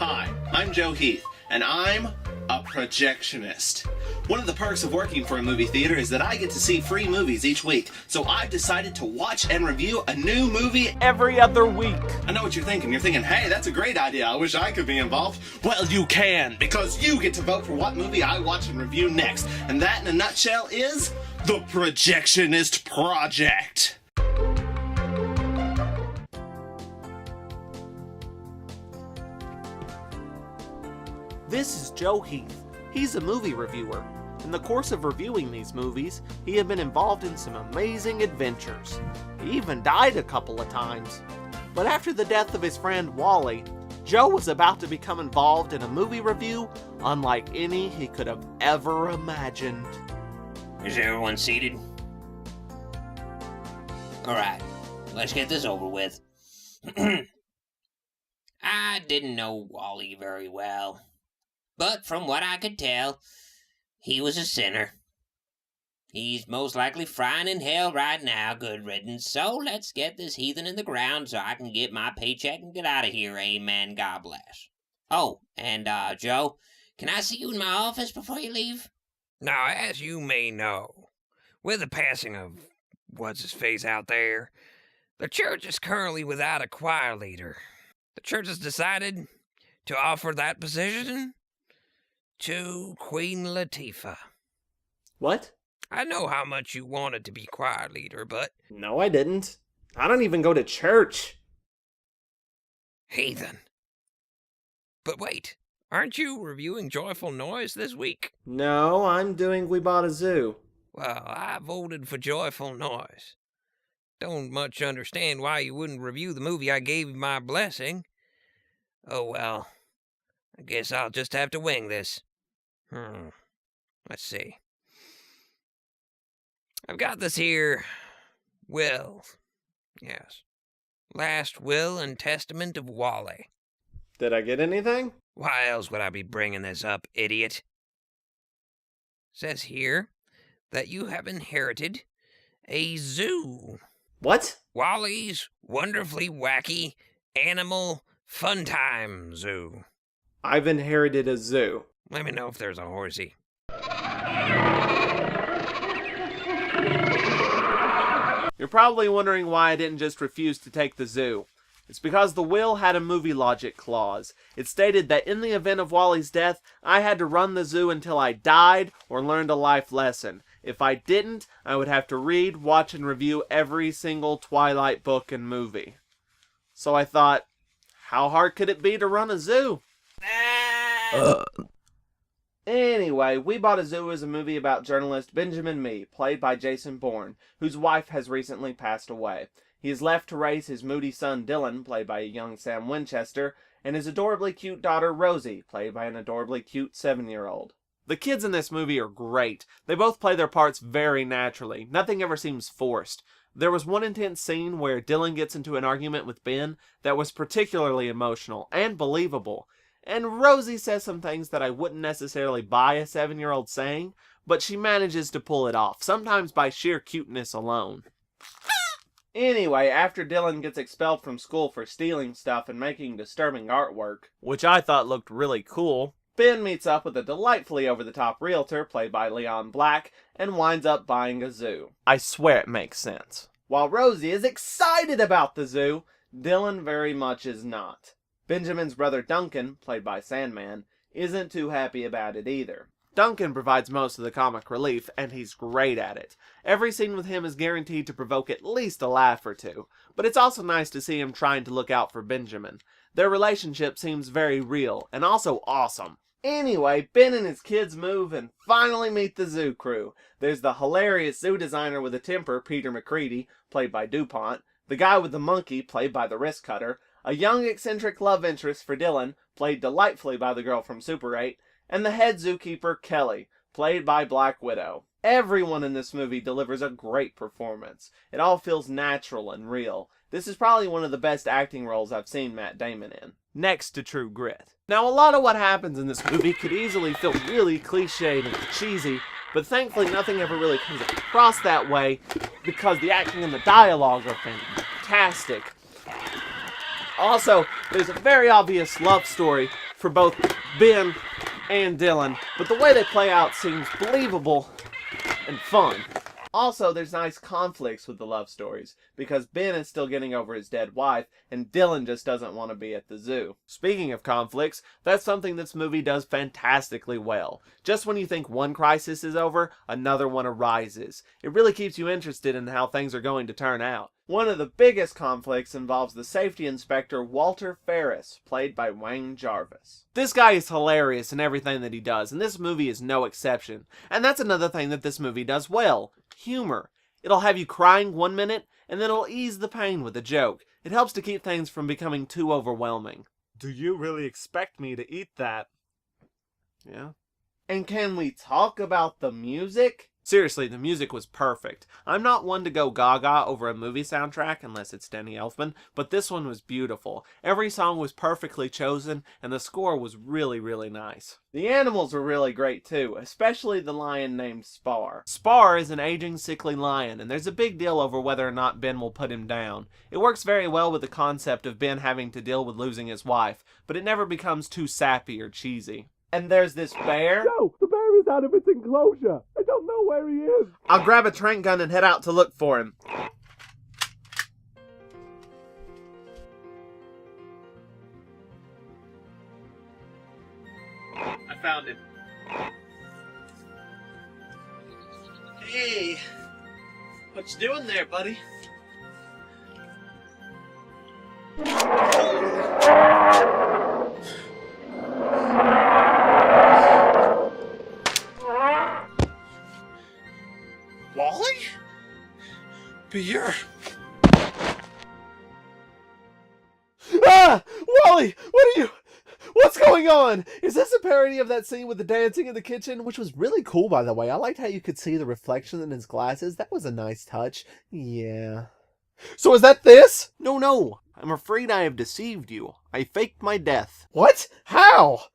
Hi, I'm Joe Heath, and I'm a projectionist. One of the perks of working for a movie theater is that I get to see free movies each week, so I've decided to watch and review a new movie every other week. I know what you're thinking. You're thinking, hey, that's a great idea. I wish I could be involved. Well, you can, because you get to vote for what movie I watch and review next. And that, in a nutshell, is the Projectionist Project. This is Joe Heath. He's a movie reviewer. In the course of reviewing these movies, he had been involved in some amazing adventures. He even died a couple of times. But after the death of his friend Wally, Joe was about to become involved in a movie review unlike any he could have ever imagined. Is everyone seated? Alright, let's get this over with. I didn't know Wally very well, but from what I could tell, he was a sinner. He's most likely frying in hell right now, good riddance, so let's get this heathen in the ground so I can get my paycheck and get out of here, amen, God bless. Oh, and Joe, can I see you in my office before you leave? Now, as you may know, with the passing of what's-his-face out there, the church is currently without a choir leader. The church has decided to offer that position to Queen Latifah. What? I know how much you wanted to be choir leader, but... No, I didn't. I don't even go to church. Heathen. But wait, aren't you reviewing Joyful Noise this week? No, I'm doing We Bought a Zoo. Well, I voted for Joyful Noise. Don't much understand why you wouldn't review the movie I gave you my blessing. Oh well, I guess I'll just have to wing this. Let's see. I've got this here will. Yes. Last will and testament of Wally. Did I get anything? Why else would I be bringing this up, idiot? Says here that you have inherited a zoo. What? Wally's Wonderfully Wacky Animal Fun Time Zoo. I've inherited a zoo. Let me know if there's a horsey. You're probably wondering why I didn't just refuse to take the zoo. It's because the will had a movie logic clause. It stated that in the event of Wally's death, I had to run the zoo until I died or learned a life lesson. If I didn't, I would have to read, watch, and review every single Twilight book and movie. So I thought, how hard could it be to run a zoo? Anyway, We Bought a Zoo is a movie about journalist Benjamin Mee, played by Jason Bourne, whose wife has recently passed away. He is left to raise his moody son Dylan, played by a young Sam Winchester, and his adorably cute daughter Rosie, played by an adorably cute 7-year-old. The kids in this movie are great. They both play their parts very naturally. Nothing ever seems forced. There was one intense scene where Dylan gets into an argument with Ben that was particularly emotional and believable. And Rosie says some things that I wouldn't necessarily buy a 7-year-old saying, but she manages to pull it off, sometimes by sheer cuteness alone. Anyway, after Dylan gets expelled from school for stealing stuff and making disturbing artwork, which I thought looked really cool, Ben meets up with a delightfully over-the-top realtor, played by Leon Black, and winds up buying a zoo. I swear it makes sense. While Rosie is excited about the zoo, Dylan very much is not. Benjamin's brother Duncan, played by Sandman, isn't too happy about it either. Duncan provides most of the comic relief, and he's great at it. Every scene with him is guaranteed to provoke at least a laugh or two, but it's also nice to see him trying to look out for Benjamin. Their relationship seems very real, and also awesome. Anyway, Ben and his kids move and finally meet the zoo crew. There's the hilarious zoo designer with a temper, Peter McCready, played by DuPont, the guy with the monkey, played by the wrist cutter, a young eccentric love interest for Dylan, played delightfully by the girl from Super 8, and the head zookeeper, Kelly, played by Black Widow. Everyone in this movie delivers a great performance. It all feels natural and real. This is probably one of the best acting roles I've seen Matt Damon in, next to True Grit. Now, a lot of what happens in this movie could easily feel really cliched and cheesy, but thankfully nothing ever really comes across that way because the acting and the dialogue are fantastic. Also, there's a very obvious love story for both Ben and Dylan, but the way they play out seems believable and fun. Also, there's nice conflicts with the love stories, because Ben is still getting over his dead wife, and Dylan just doesn't want to be at the zoo. Speaking of conflicts, that's something this movie does fantastically well. Just when you think one crisis is over, another one arises. It really keeps you interested in how things are going to turn out. One of the biggest conflicts involves the safety inspector Walter Ferris, played by Wayne Jarvis. This guy is hilarious in everything that he does, and this movie is no exception. And that's another thing that this movie does well. Humor. It'll have you crying one minute, and then it'll ease the pain with a joke. It helps to keep things from becoming too overwhelming. Do you really expect me to eat that? Yeah. And can we talk about the music? Seriously, the music was perfect. I'm not one to go gaga over a movie soundtrack unless it's Danny Elfman, but this one was beautiful. Every song was perfectly chosen, and the score was really, really nice. The animals were really great too, especially the lion named Spar. Spar is an aging, sickly lion, and there's a big deal over whether or not Ben will put him down. It works very well with the concept of Ben having to deal with losing his wife, but it never becomes too sappy or cheesy. And there's this bear. No, the bear is out of its enclosure. I don't know where he is. I'll grab a trank gun and head out to look for him. I found him. Hey, what you doing there, buddy? Wally? Beer? Ah! Wally! What's going on? Is this a parody of that scene with the dancing in the kitchen? Which was really cool, by the way. I liked how you could see the reflection in his glasses. That was a nice touch. Yeah. So is that this? No. I'm afraid I have deceived you. I faked my death. What? How?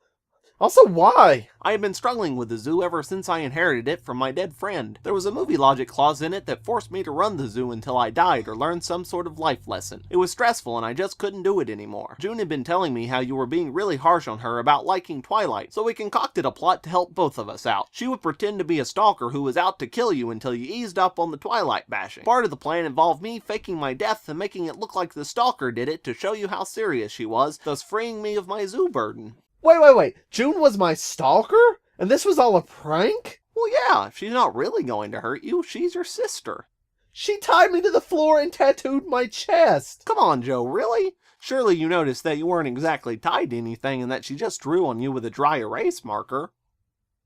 Also, why? I have been struggling with the zoo ever since I inherited it from my dead friend. There was a movie logic clause in it that forced me to run the zoo until I died or learned some sort of life lesson. It was stressful and I just couldn't do it anymore. June had been telling me how you were being really harsh on her about liking Twilight, so we concocted a plot to help both of us out. She would pretend to be a stalker who was out to kill you until you eased up on the Twilight bashing. Part of the plan involved me faking my death and making it look like the stalker did it to show you how serious she was, thus freeing me of my zoo burden. Wait. June was my stalker? And this was all a prank? Well, yeah, if she's not really going to hurt you, she's your sister. She tied me to the floor and tattooed my chest. Come on, Joe, really? Surely you noticed that you weren't exactly tied to anything and that she just drew on you with a dry erase marker.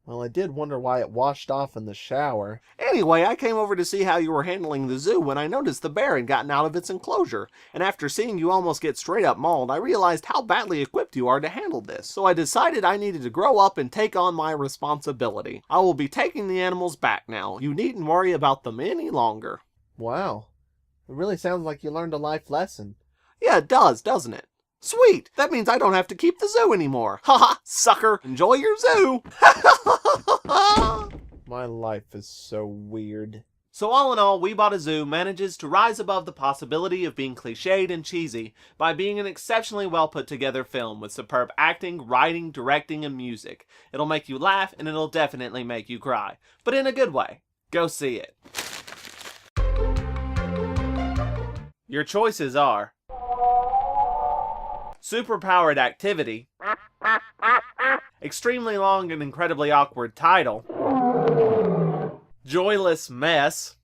Well, I did wonder why it washed off in the shower. Anyway, I came over to see how you were handling the zoo when I noticed the bear had gotten out of its enclosure. And after seeing you almost get straight up mauled, I realized how badly equipped you are to handle this. So I decided I needed to grow up and take on my responsibility. I will be taking the animals back now. You needn't worry about them any longer. Wow. It really sounds like you learned a life lesson. Yeah, it does, doesn't it? Sweet! That means I don't have to keep the zoo anymore. Haha, sucker! Enjoy your zoo! My life is so weird. So all in all, We Bought a Zoo manages to rise above the possibility of being cliched and cheesy by being an exceptionally well put together film with superb acting, writing, directing, and music. It'll make you laugh and it'll definitely make you cry. But in a good way. Go see it. Your choices are superpowered activity, extremely long and incredibly awkward title, joyless mess,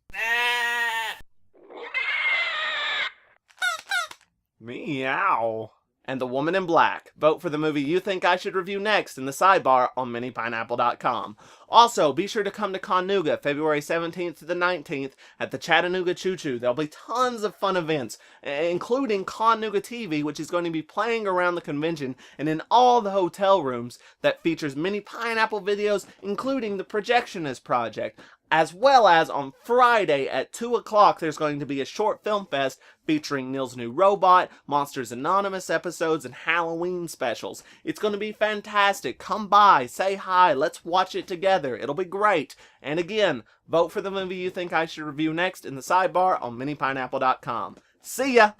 meow, and The Woman in Black. Vote for the movie you think I should review next in the sidebar on minipineapple.com. Also, be sure to come to Connuga February 17th to the 19th at the Chattanooga Choo Choo. There'll be tons of fun events, including Connuga TV, which is going to be playing around the convention and in all the hotel rooms that features mini pineapple videos, including the Projectionist project. As well as on Friday at 2 o'clock, there's going to be a short film fest featuring Neil's New Robot, Monsters Anonymous episodes, and Halloween specials. It's going to be fantastic. Come by, say hi, let's watch it together. It'll be great. And again, vote for the movie you think I should review next in the sidebar on minipineapple.com. See ya!